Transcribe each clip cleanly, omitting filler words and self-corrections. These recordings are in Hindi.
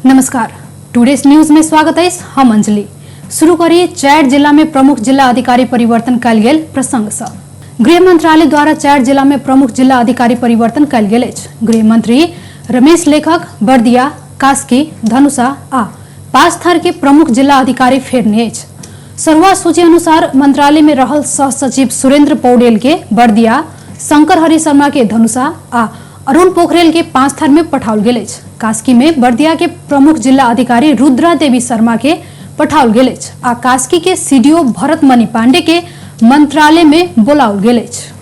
नमस्कार, टुडेस न्यूज में स्वागत है। हम अंजलि। शुरू करिए चैट जिला में प्रमुख जिला अधिकारी परिवर्तन कयल गेल प्रसंग से। गृह मंत्रालय द्वारा चैट जिला में प्रमुख जिला अधिकारी परिवर्तन कयल गेल अछि। गृह मंत्री रमेश लेखक बर्दिया, कास्की, धनुषा आ पाँचथर के प्रमुख जिला अधिकारी फेरने अछि। शुरुआत सूची अनुसार मंत्रालय में रहल सह सचिव सुरेंद्र पौडेल के बर्दिया, शंकर हरि शर्मा के धनुषा आ अरुण पोखरेल के पाँचथर में पठाओल गेल अछि। कास्की में बर्दिया के प्रमुख जिला अधिकारी रुद्रा देवी शर्मा के पठाओल गेल अछि आ कास्की के सीडीओ भरत मणि पांडे के मंत्रालय में बोलाओल गेल अछि।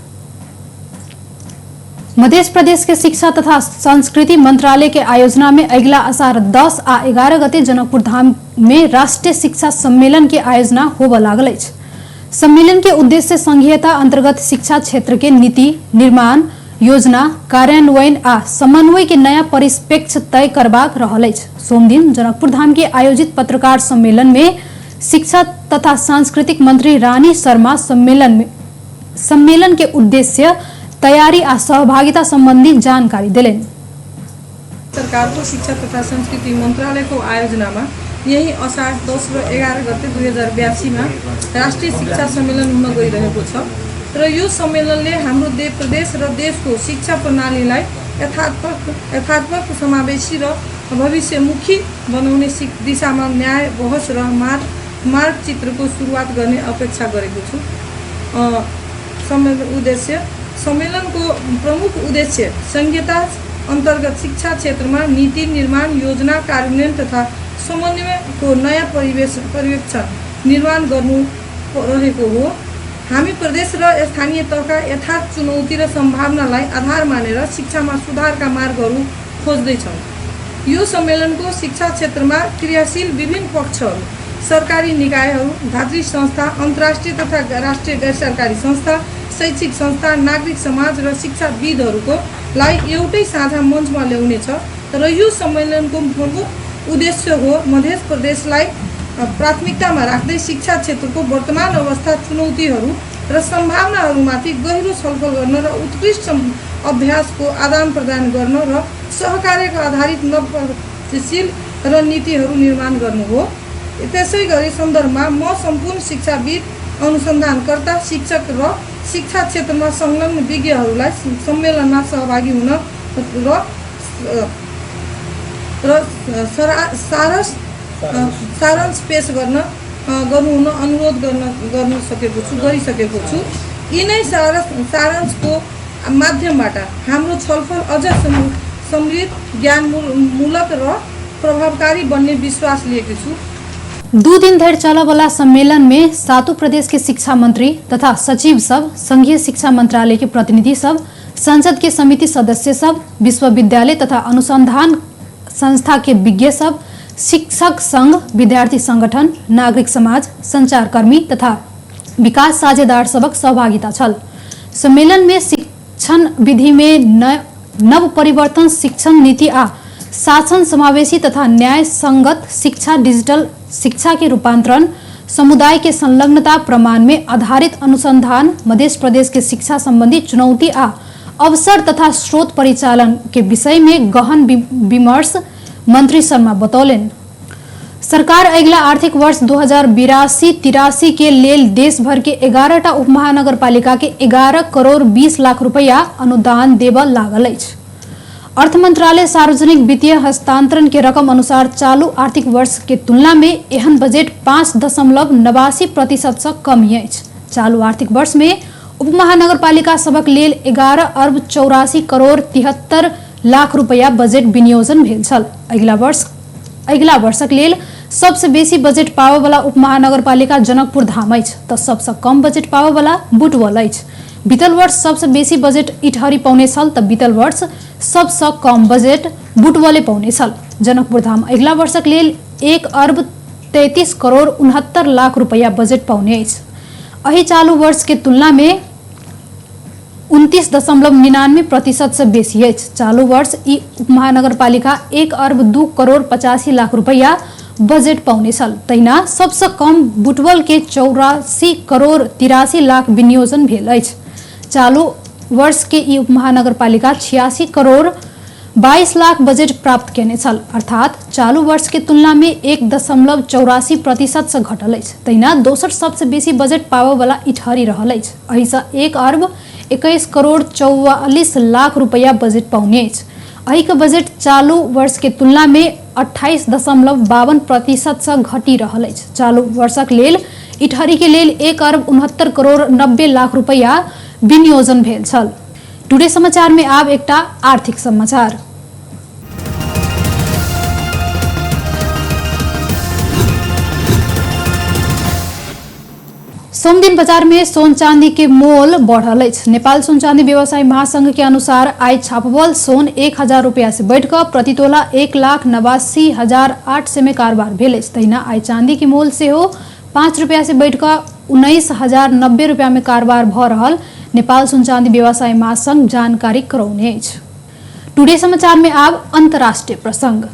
मध्य प्रदेश के शिक्षा तथा संस्कृति मंत्रालय के आयोजना में अगला आषाढ़ 10 आ 11 गते जनकपुर धाम में राष्ट्रीय शिक्षा सम्मेलन के आयोजना होबय लागल अछि। सम्मेलन के उद्देश्य संघीयता अंतर्गत शिक्षा क्षेत्र के नीति निर्माण, योजना कार्यान्वयन आ समन्वय के नया परिप्रेक्ष्य तय करबाक रहल अछि। सोम दिन जनकपुर धाम के आयोजित पत्रकार सम्मेलन में शिक्षा तथा सांस्कृतिक मंत्री रानी शर्मा सम्मेलन के उद्देश्य, तैयारी आ सहभागिता संबंधी जानकारी दिलेन। सरकार को शिक्षा तथा संस्कृति मंत्रालय को आयोजना में यही आषाढ़ 10 र 11 गते 2082 में राष्ट्रीय शिक्षा सम्मेलन हुन गइरहेको छ र यो सम्मेलनले हाम्रो प्रदेश र देशको शिक्षा प्रणालीलाई यथात्मक समावेशी र भविष्यमुखी बनाउने दिशामा न्याय, बहस र मार्ग चित्रको सुरुवात गर्ने अपेक्षा गरेको छु। सम्मेलनको प्रमुख उद्देश्य संघीयता अंतर्गत शिक्षा क्षेत्र में नीति निर्माण, योजना कार्यान्वयन तथा समन्वयको नयाँ परिवेश निर्माण गर्नु रहेको हो। हामी प्रदेश र स्थानीय तहका यथार्थ चुनौती र सम्भावनालाई आधार मानेर शिक्षामा सुधारका मार्गहरू खोज्दैछौँ। यो सम्मेलनको शिक्षा क्षेत्रमा क्रियाशील विभिन्न पक्षहरू, सरकारी निकायहरू, धात्री संस्था, अन्तर्राष्ट्रिय तथा राष्ट्रिय गैर सरकारी संस्था, शैक्षिक संस्था, नागरिक समाज र शिक्षाविदहरूको लागि एउटै साझा मञ्चमा ल्याउनेछ र यो सम्मेलनको प्रमुख उद्देश्य हो मध्य प्रदेशलाई प्राथमिकतामा राख्दै शिक्षा क्षेत्रको वर्तमान अवस्था, चुनौतीहरू र सम्भावनाहरूमाथि गहिरो छलफल गर्न र उत्कृष्ट अभ्यासको आदान प्रदान गर्न र सहकार्यको आधारित नवप्रगतिशील रणनीतिहरू निर्माण गर्नु हो। त्यसैगरी सन्दर्भमा म सम्पूर्ण शिक्षाविद, अनुसन्धानकर्ता, शिक्षक र शिक्षा क्षेत्रमा संलग्न विज्ञहरूलाई सम्मेलनमा सहभागी हुन र सारांश पेश गर्नु हुन अनुरोध गरिसकेको छु। यिनै सारांशको माध्यमबाट हाम्रो छलफल अझ समृद्ध, ज्ञानमूलक र प्रभावकारी बन्ने विश्वास लिएको छु। 2 दिन धरि चलय वाला सम्मेलन में 7 प्रदेश के शिक्षा मंत्री तथा सचिव सब, संघीय शिक्षा मंत्रालय के प्रतिनिधि सब, संसद के समिति सदस्य सब, विश्वविद्यालय तथा अनुसंधान संस्था के विज्ञ सब, शिक्षक संघ, विद्यार्थी संगठन, नागरिक समाज, संचारकर्मी तथा विकास साझेदार सबक सहभागिता छल। सम्मेलन में शिक्षण विधि में नव परिवर्तन, शिक्षण नीति आ शासन समावेशी तथा न्याय संगत शिक्षा, डिजिटल शिक्षा के रूपांतरण, समुदाय के संलग्नता प्रमाण में आधारित अनुसंधान, मध्य प्रदेश के शिक्षा संबंधी चुनौती आ अवसर तथा स्रोत परिचालन के विषय में गहन विमर्श मंत्री शर्मा बतौलेन। सरकार अगला आर्थिक वर्ष 2082-83 के लेल देश भर के 11टा उपमहानगर पालिका के 11 करोड़ 20 लाख रुपया अनुदान देबऽ लागल अछि। अर्थ मंत्रालय सार्वजनिक वित्तीय हस्तांतरण के रकम अनुसार चालू आर्थिक वर्ष के तुलना में एहन बजट 5.89% से कम अछि। चालू आर्थिक वर्ष में उपमहानगर पालिका सबक लेल 11 अरब 84 करोड़ 73 लाख रुपया बजट विनियोजन भेल छल। अगिला वर्षक लेल सबसे बेसी बजट पाबय वाला उपमहानगर पालिका जनकपुर धाम अछि तऽ सबसे कम बजट पाबय वाला बुटवल अछि। बीतल वर्ष सबसे बेसी बजट इटहरी पौने छल तऽ बीतल वर्ष सबसे कम बजट बुटवले पौने छल। जनकपुर धाम अगिला वर्षक लेल 1 अरब 33 करोड़ 69 लाख रुपया बजट पौने अछि। एहि चालू वर्ष के तुलना में 29.99% से बेसी अछि। चालू वर्ष ई उपमहानगर पालिका 1 अरब 2 करोड़ 85 लाख रुपया बजट पौने छल। तहिना सबसे कम बुटवल के 84 करोड़ 83 लाख विनियोजन भेल अछि। चालू वर्ष के ई उपमहानगर पालिका 86 करोड़ 22 लाख बजेट प्राप्त केने छल, अर्थात चालू वर्ष के तुलना में 1.84% से घटल अछि। तहिना दोसर सबसे बेसी बजेट पाबय वाला इटहरी रहल अछि। एहि सँ 1 अरब 21 करोड़ 44 लाख रुपया बजेट पाउने अछि। एहि के बजेट चालू वर्ष के तुलना में 28.52% से घटी रहल अछि। चालू वर्षक लेल इटहरी के लेल 1 अरब 69 करोड़ 90 लाख रुपया विनियोजन भेल छल। टुडे समाचार में आब एकटा आर्थिक समाचार। सोम दिन बाजार में सोन चांदी के मोल बढ़ल अछि। नेपाल सोन चांदी व्यवसायी महासंघ के अनुसार आई छापबल सोन 1000 रुपया से बढ़कर प्रति तोला 1,89,800 में कारोबार भेल अछि। तहिना आई चांदी के मोल सेहो 5 रुपया से बढ़कर 19,090 रुपया में कारोबार भ रहल नेपाल सोन चांदी व्यवसायी महासंघ जानकारी करौने अछि। टुडे समाचार में आब अंतर्राष्ट्रीय प्रसंग।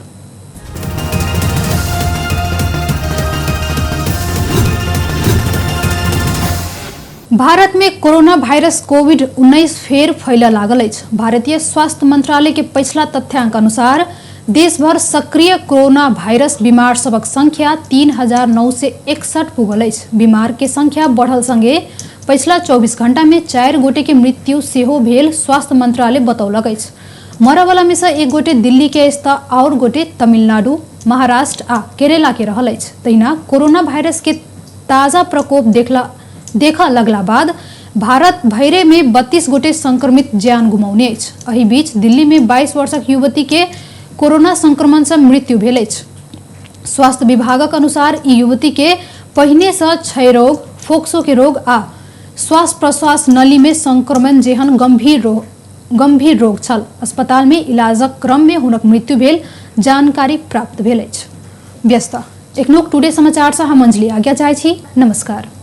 भारत में कोरोना वायरस कोविड-19 फेर फैलऽ लागल अछि। भारतीय स्वास्थ्य मंत्रालय के पिछला तथ्यांक अनुसार देश भर सक्रिय कोरोना वायरस बीमार सबक संख्या 3,961 पुगल अछि। बीमार के संख्या बढ़ल संगे पिछला 24 घंटा में 4 गोटे के मृत्यु सेहो भेल स्वास्थ्य मंत्रालय बतौलक अछि। मरऽ वाला में से 1 गोटे दिल्ली के अछि तऽ और गोटे तमिलनाडु, महाराष्ट्र आ केरला के रहल अछि। तहिना कोरोना वायरस के ताजा प्रकोप देखा लगला बाद भारत भैरे में 32 गोटे संक्रमित जान गुमौने अछि। एहि बीच दिल्ली में 22 वर्षक युवती के कोरोना संक्रमण से मृत्यु भेल अछि। स्वास्थ्य विभागक अनुसार ई युवती के पहिने से क्षय रोग, फोक्सो के रोग आ श्वास प्रश्वास नली में संक्रमण जेहन गंभीर रोग छल। अस्पताल में इलाजक क्रम में हुनक मृत्यु भेल जानकारी प्राप्त भेल अछि। व्यस्त एक नोक टुडे समाचार से हम अंजलि आज्ञा चाहै छी। नमस्कार।